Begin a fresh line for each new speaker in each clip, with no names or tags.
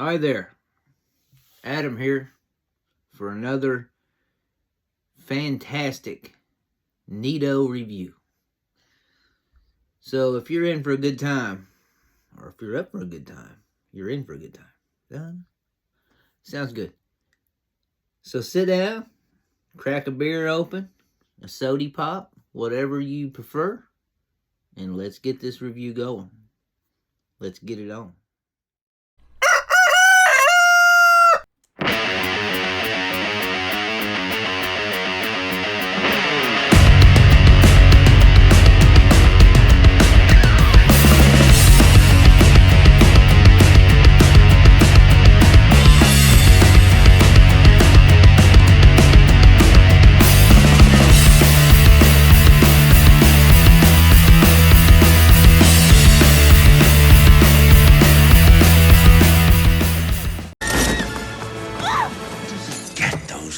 Hi there, Adam here for another fantastic neato review. So if you're in for a good time, or if you're up for a good time, you're in for a good time. Done? Sounds good. So sit down, crack a beer open, a sody pop, whatever you prefer, and let's get this review going. Let's get it on.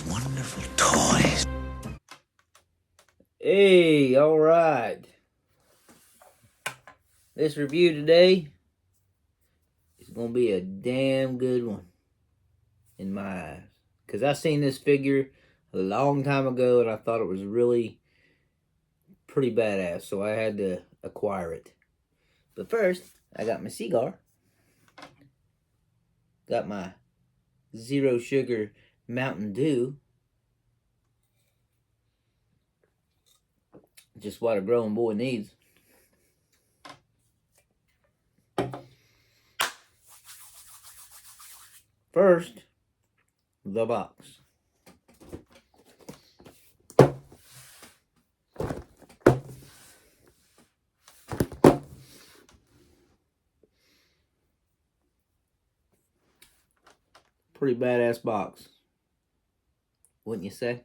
Wonderful toys.
Hey, all right. This review today is going to be a damn good one in my eyes. Because I seen this figure a long time ago and I thought it was really pretty badass. So I had to acquire it. But first, I got my cigar. Got my zero sugar Mountain Dew. Just what a growing boy needs. First, the box. Pretty badass box, wouldn't you say?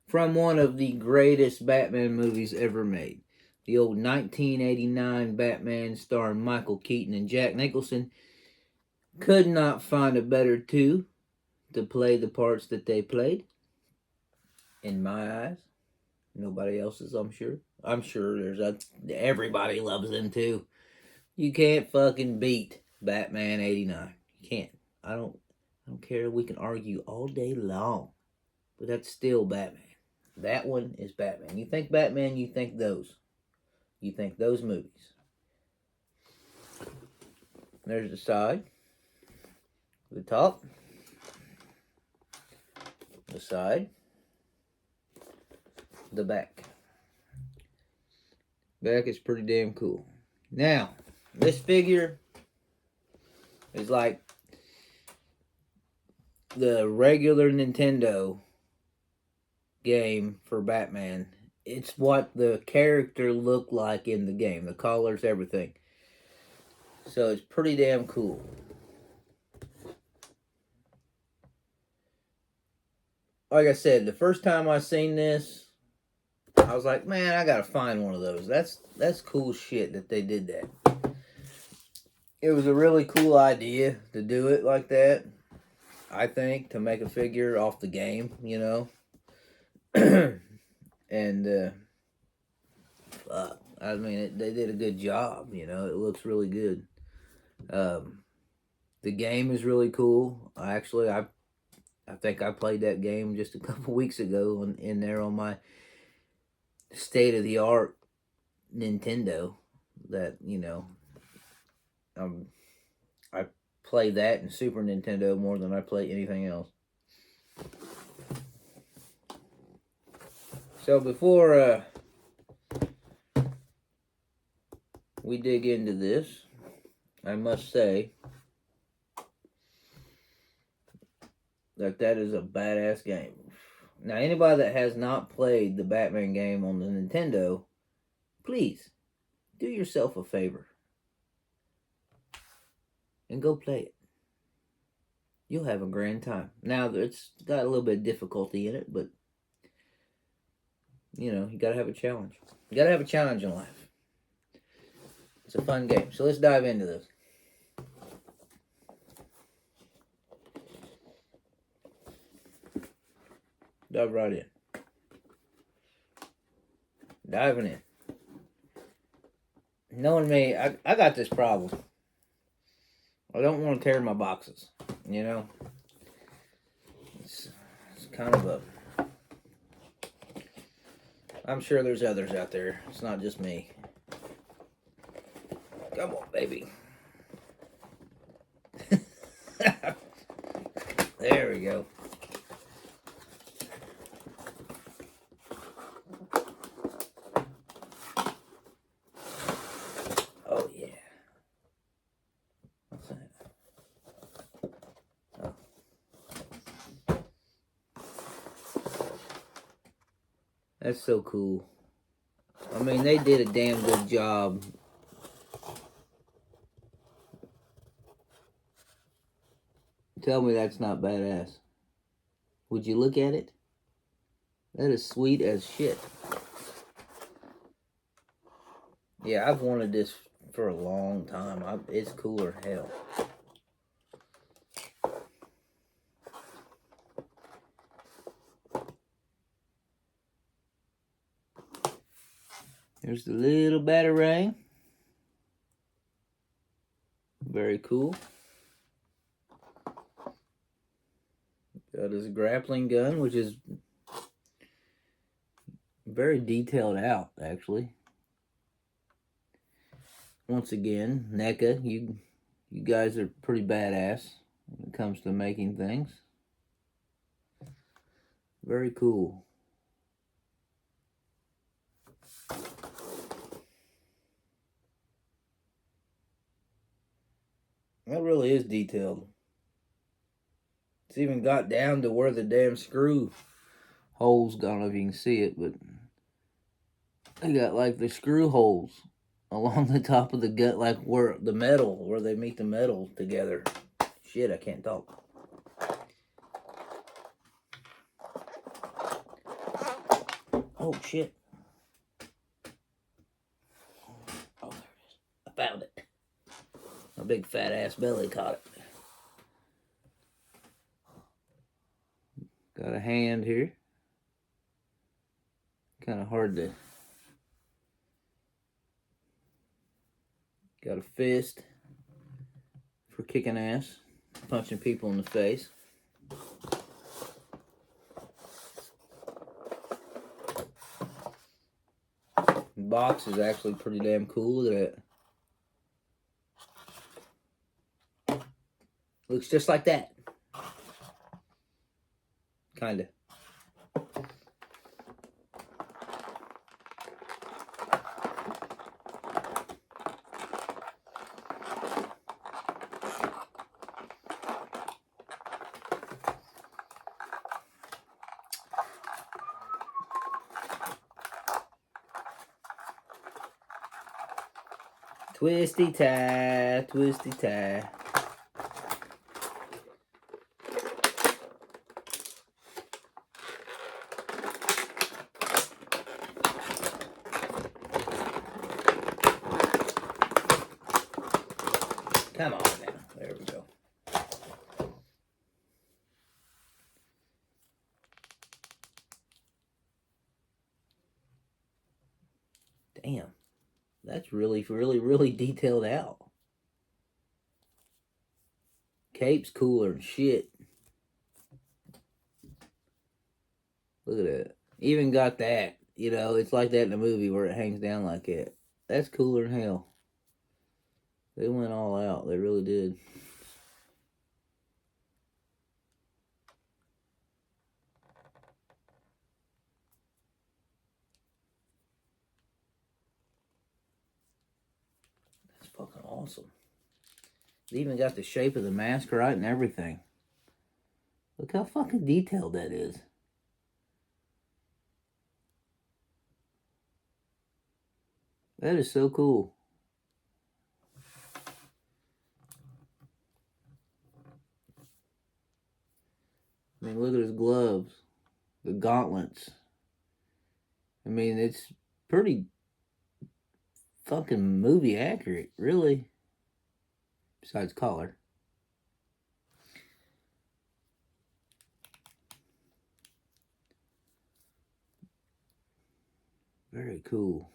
From one of the greatest Batman movies ever made. The old 1989 Batman starring Michael Keaton and Jack Nicholson. Could not find a better two to play the parts that they played. In my eyes. Nobody else's, I'm sure. I'm sure everybody loves them too. You can't fucking beat Batman 89. You can't. I don't care. We can argue all day long. But that's still Batman. That one is Batman. You think Batman, you think those. You think those movies. There's the side. The top. The side. The back. Back is pretty damn cool. Now, this figure is like the regular Nintendo game for Batman. It's what the character looked like in the game. The colors, everything. So it's pretty damn cool. Like I said, the first time I seen this, I was like, man, I gotta find one of those. That's cool shit that they did that. It was a really cool idea to do it like that. I think, to make a figure off the game, you know. And I mean, they did a good job, you know. It looks really good. The game is really cool. I think I played that game just a couple weeks ago in there on my state-of-the-art Nintendo. That, you know, I play that and Super Nintendo more than I play anything else. So before we dig into this, I must say that is a badass game. Now, anybody that has not played the Batman game on the Nintendo, please do yourself a favor and go play it. You'll have a grand time. Now, it's got a little bit of difficulty in it, but you know, you gotta have a challenge. You gotta have a challenge in life. It's a fun game. So let's dive into this. Dive right in. Diving in. Knowing me, I got this problem. I don't want to tear my boxes, you know? It's kind of a... I'm sure there's others out there. It's not just me. Come on, baby. There we go. Oh, yeah. What's that? Oh. That's so cool. I mean, they did a damn good job. Tell me that's not badass. Would you look at it? That is sweet as shit. Yeah, I've wanted this for a long time. It's cooler than hell. There's the little batarang. Very cool. Got his grappling gun, which is very detailed out, actually. Once again, NECA, you guys are pretty badass when it comes to making things. Very cool. That really is detailed. It's even got down to where the damn screw holes, I don't know if you can see it, but they got like the screw holes along the top of the gut, like where the metal, where they meet the metal together. Shit, I can't talk. Oh, shit. Oh, there it is. I found it. My big fat ass belly caught it. Got a hand here. Kind of hard to... Got a fist for kicking ass, punching people in the face. The box is actually pretty damn cool. Look at that. Looks just like that. Kinda. Twisty tie, twisty tie. Come on now. There we go. Damn. That's really, really detailed out. Cape's cooler than shit. Look at that. Even got that. You know, it's like that in the movie where it hangs down like that. That's cooler than hell. They went all out. They really did. That's fucking awesome. They even got the shape of the mask right and everything. Look how fucking detailed that is. That is so cool. I mean, look at his gloves. The gauntlets. I mean, it's pretty fucking movie accurate, really. Besides color. Very cool.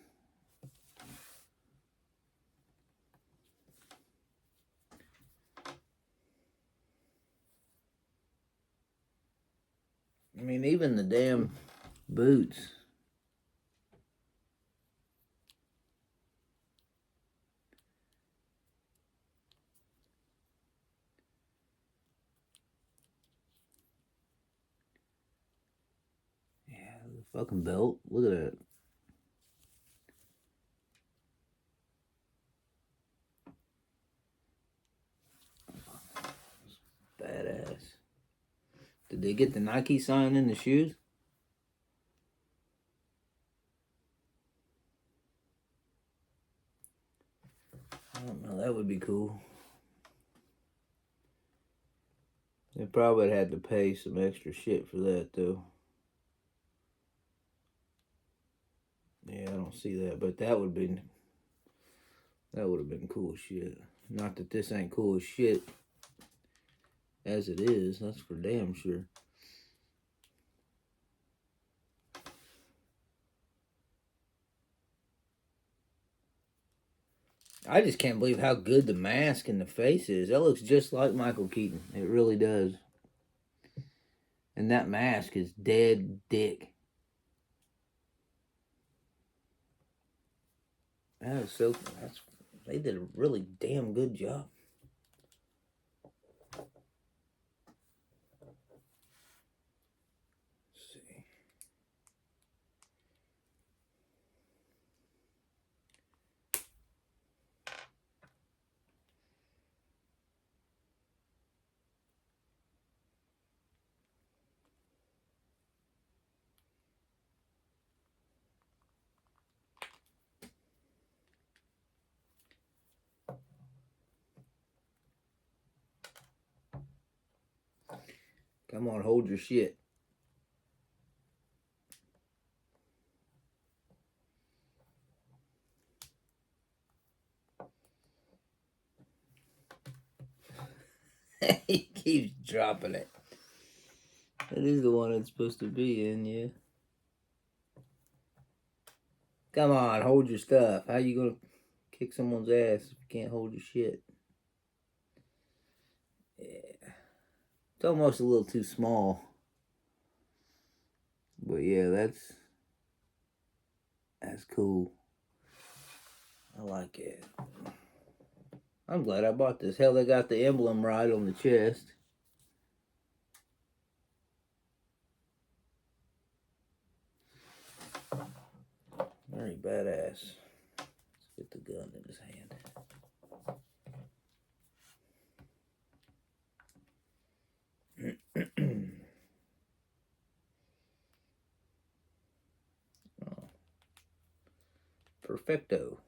I mean, even the damn boots. Yeah, the fucking belt. Look at that. Badass. Did they get the Nike sign in the shoes? I don't know. That would be cool. They probably had to pay some extra shit for that, though. Yeah, I don't see that, but that would have been cool shit. Not that this ain't cool as shit as it is. That's for damn sure. I just can't believe how good the mask and the face is. That looks just like Michael Keaton. It really does. And that mask is dead dick. They did a really damn good job. Let's see. Come on, hold your shit. He keeps dropping it. That is the one it's supposed to be in, yeah. Come on, hold your stuff. How you gonna kick someone's ass if you can't hold your shit? Yeah. It's almost a little too small. But yeah, that's cool. I like it. I'm glad I bought this. Hell, they got the emblem right on the chest. Very badass. Let's get the gun in his hand. Oh. Perfecto.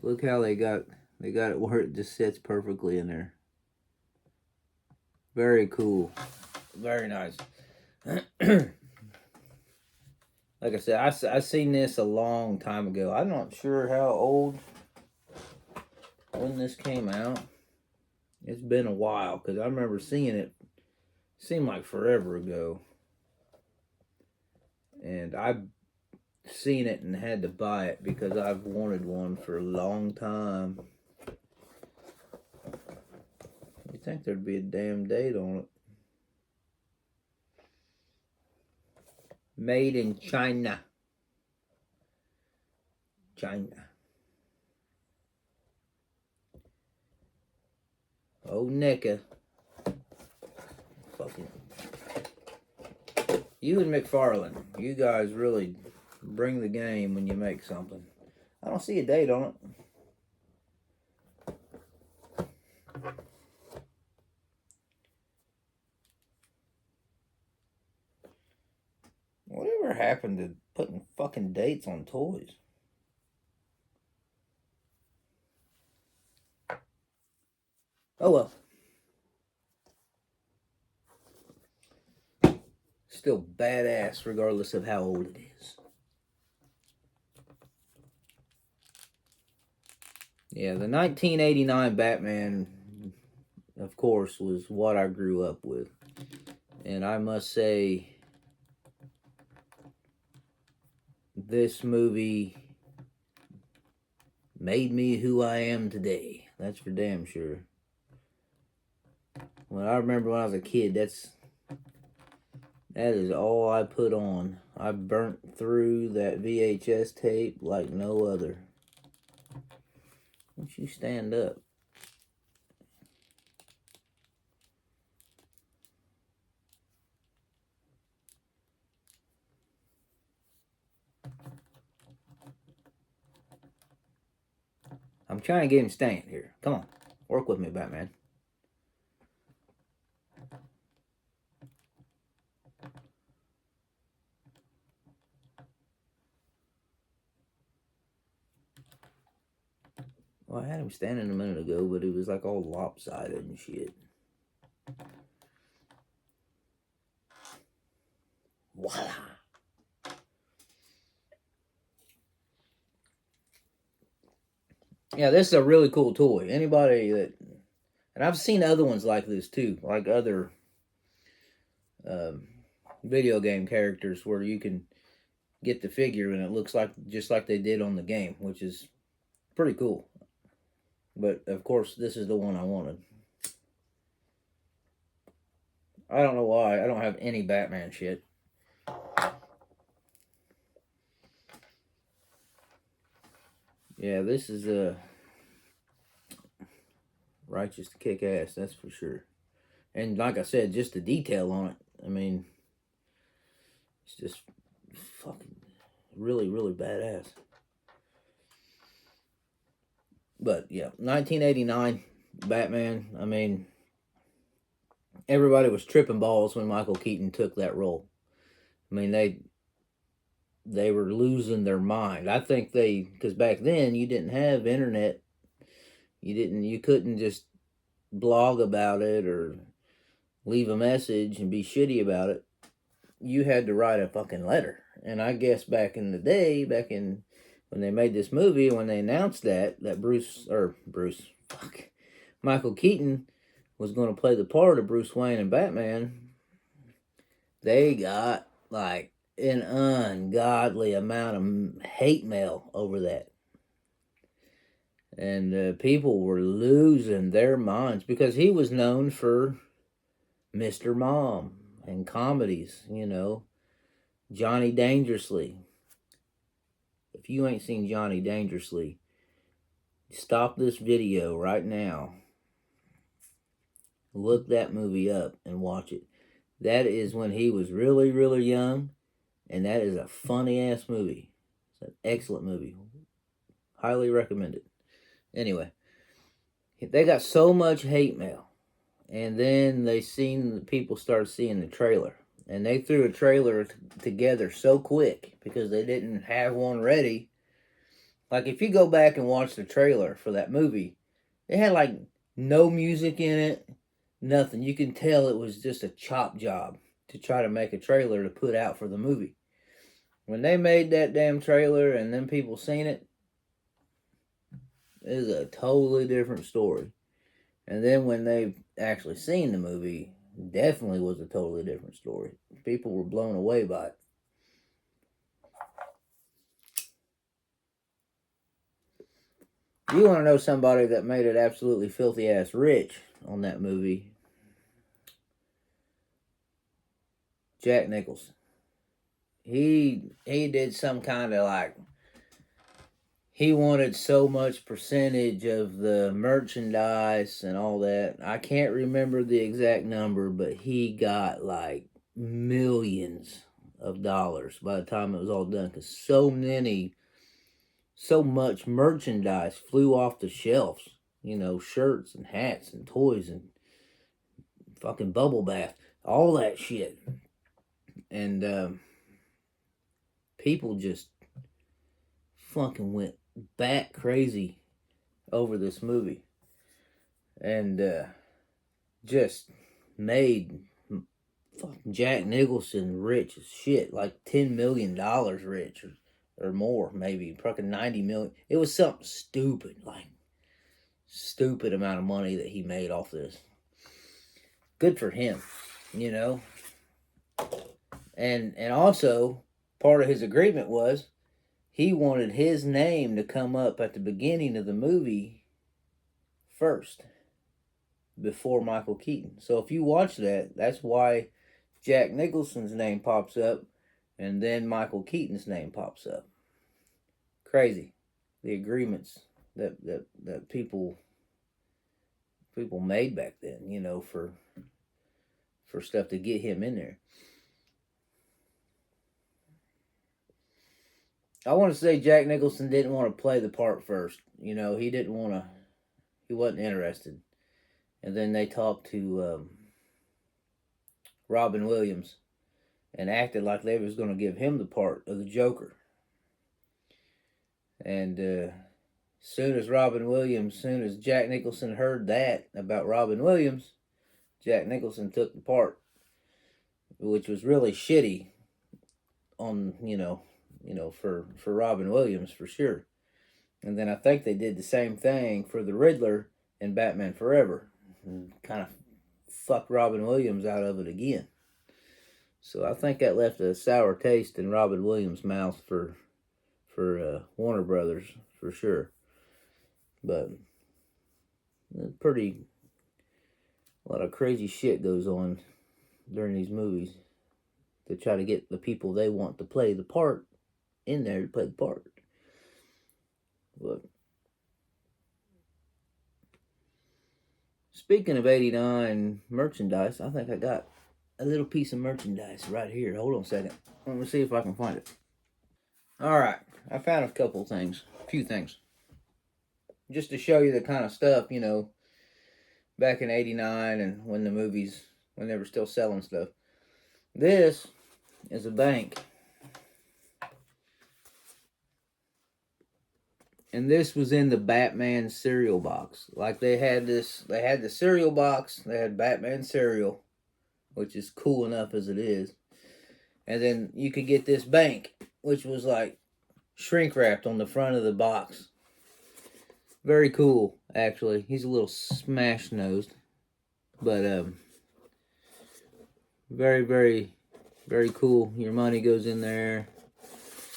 Look how they got it where it just sits perfectly in there. Very cool. Very nice. Like I said, I seen this a long time ago. I'm not sure how old when this came out. It's been a while because I remember seeing it. Seemed like forever ago. And I've seen it and had to buy it because I've wanted one for a long time. You'd think there'd be a damn date on it. Made in China. China. Oh, NECA. Fucking. You and McFarlane, you guys really bring the game when you make something. I don't see a date on it. Whatever happened to putting fucking dates on toys? Oh well. Still badass regardless of how old it is. Yeah, the 1989 Batman, of course, was what I grew up with. And I must say, this movie made me who I am today. That's for damn sure. When I remember when I was a kid, that is all I put on. I burnt through that VHS tape like no other. Why don't you stand up? I'm trying to get him staying here. Come on. Work with me, Batman. Well, I had him standing a minute ago, but it was like all lopsided and shit. Voila. Yeah, this is a really cool toy. Anybody that... And I've seen other ones like this too. Like other video game characters where you can get the figure and it looks like just like they did on the game, which is pretty cool. But of course, this is the one I wanted. I don't know why. I don't have any Batman shit. Yeah, this is a righteous to kick ass, that's for sure. And like I said, just the detail on it. I mean, it's just fucking really, really badass. But yeah, 1989 Batman. I mean, everybody was tripping balls when Michael Keaton took that role. I mean, they were losing their mind. I think because back then you didn't have internet. You couldn't just blog about it or leave a message and be shitty about it. You had to write a fucking letter. And I guess back in the day, when they made this movie, when they announced that Michael Keaton was going to play the part of Bruce Wayne and Batman, they got like an ungodly amount of hate mail over that. And people were losing their minds because he was known for Mr. Mom and comedies, Johnny Dangerously. If you ain't seen Johnny Dangerously, stop this video right now. Look that movie up and watch it. That is when he was really, really young, and that is a funny-ass movie. It's an excellent movie. Highly recommend it. Anyway, they got so much hate mail, and then people started seeing the trailer, and they threw a trailer together so quick because they didn't have one ready. Like, if you go back and watch the trailer for that movie, it had like no music in it, nothing. You can tell it was just a chop job to try to make a trailer to put out for the movie. When they made that damn trailer and then people seen it, it was a totally different story. And then when they actually seen the movie, definitely was a totally different story. People were blown away by it. You want to know somebody that made it absolutely filthy ass rich on that movie? Jack Nicholson. He did some kind of like, he wanted so much percentage of the merchandise and all that. I can't remember the exact number, but he got like millions of dollars by the time it was all done, because so much merchandise flew off the shelves. Shirts and hats and toys and fucking bubble bath, all that shit. And people just fucking went bat crazy over this movie, and just made fucking Jack Nicholson rich as shit, like $10 million rich, or more, maybe fucking 90 million. It was something stupid, like stupid amount of money that he made off this. Good for him, And also, part of his agreement was he wanted his name to come up at the beginning of the movie first, before Michael Keaton. So if you watch that, that's why Jack Nicholson's name pops up, and then Michael Keaton's name pops up. Crazy, the agreements that people made back then, you know, for stuff to get him in there. I want to say Jack Nicholson didn't want to play the part first. You know, he didn't want to. He wasn't interested. And then they talked to Robin Williams and acted like they was going to give him the part of the Joker. And soon as Jack Nicholson heard that about Robin Williams, Jack Nicholson took the part, which was really shitty on, for Robin Williams for sure. And then I think they did the same thing for the Riddler in Batman Forever, and kind of fucked Robin Williams out of it again. So I think that left a sour taste in Robin Williams' mouth for Warner Brothers for sure. But a lot of crazy shit goes on during these movies to try to get the people they want to play the part in there to play the part. But speaking of 89 merchandise, I think I got a little piece of merchandise right here. Hold on a second. Let me see if I can find it. Alright, I found a few things. Just to show you the kind of stuff, back in 89 and when they were still selling stuff. This is a bank. And this was in the Batman cereal box. Like they had the cereal box, they had Batman cereal, which is cool enough as it is. And then you could get this bank, which was like shrink wrapped on the front of the box. Very cool, actually. He's a little smash nosed. But very, very, very cool. Your money goes in there.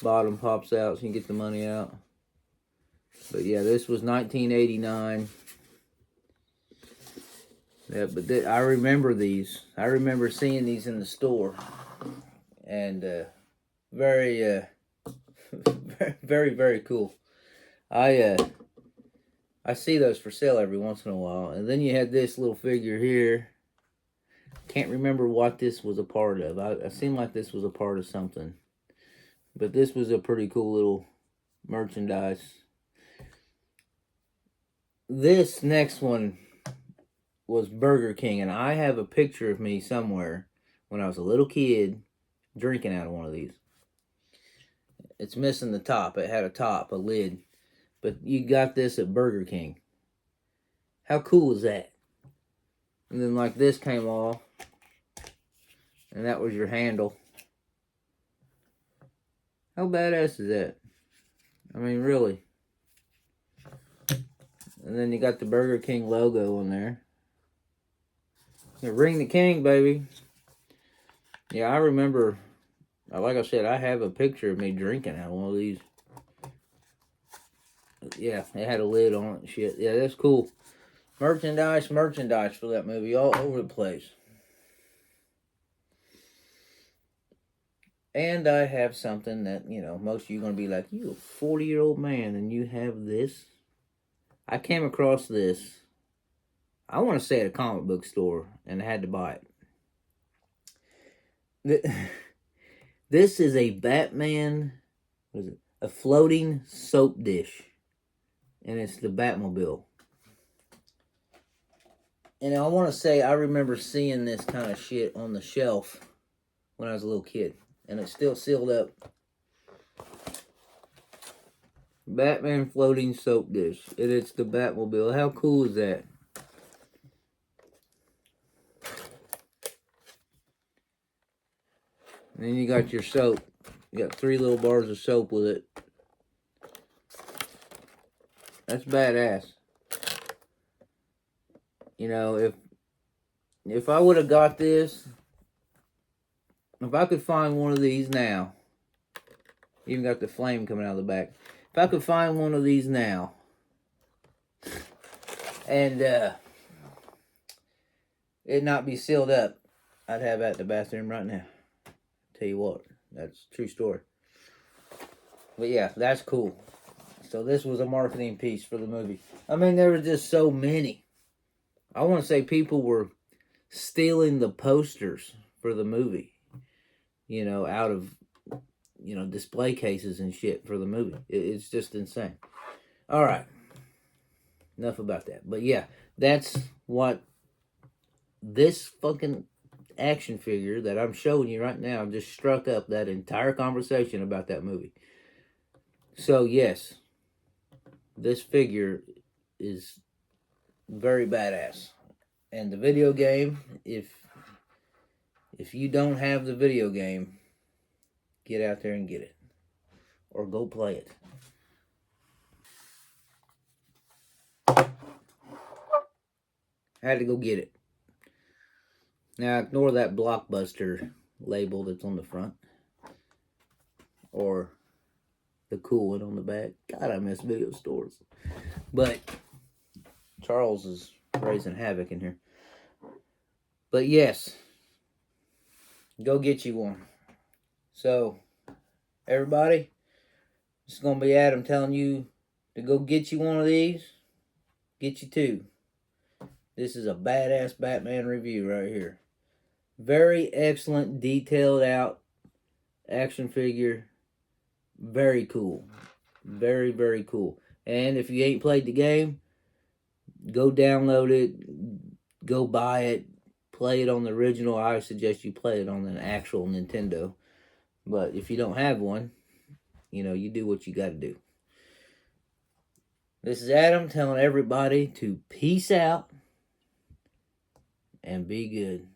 Bottom pops out so you can get the money out. But yeah, this was 1989. Yeah, but I remember these. I remember seeing these in the store. And very, very, very cool. I see those for sale every once in a while. And then you had this little figure here. Can't remember what this was a part of. I seemed like this was a part of something. But this was a pretty cool little merchandise. This next one was Burger King. And I have a picture of me somewhere when I was a little kid drinking out of one of these. It's missing the top. It had a lid. But you got this at Burger King. How cool is that? And then like this came off. And that was your handle. How badass is that? I mean, really. And then you got the Burger King logo on there. Ring the King, baby. Yeah, I remember, like I said, I have a picture of me drinking out of one of these. Yeah, it had a lid on it and shit. Yeah, that's cool. Merchandise for that movie all over the place. And I have something that, most of you are going to be like, you a 40-year-old man and you have this? I came across this, I want to say at a comic book store, and I had to buy it. This is a Batman, what is it? A floating soap dish. And it's the Batmobile. And I want to say I remember seeing this kind of shit on the shelf when I was a little kid. And it's still sealed up. Batman floating soap dish. And it's the Batmobile. How cool is that? And then you got your soap. You got 3 little bars of soap with it. That's badass. If I would have got this if I could find one of these now, even got the flame coming out of the back. If I could find one of these now, and it not be sealed up, I'd have that in the bathroom right now. Tell you what, that's a true story. But yeah, that's cool. So this was a marketing piece for the movie. I mean, there were just so many. I want to say people were stealing the posters for the movie, out of, display cases and shit for the movie. It's just insane. All right. Enough about that. But yeah, that's what this fucking action figure that I'm showing you right now just struck up that entire conversation about that movie. So yes, this figure is very badass. And the video game, if you don't have the video game, get out there and get it. Or go play it. I had to go get it. Now ignore that Blockbuster label that's on the front. Or the cool one on the back. God, I miss video stores. But Charles is raising havoc in here. But yes, go get you one. So, everybody, it's going to be Adam telling you to go get you one of these. Get you two. This is a badass Batman review right here. Very excellent, detailed out action figure. Very cool. Very, very cool. And if you ain't played the game, go download it. Go buy it. Play it on the original. I suggest you play it on an actual Nintendo. But if you don't have one, you do what you got to do. This is Adam telling everybody to peace out and be good.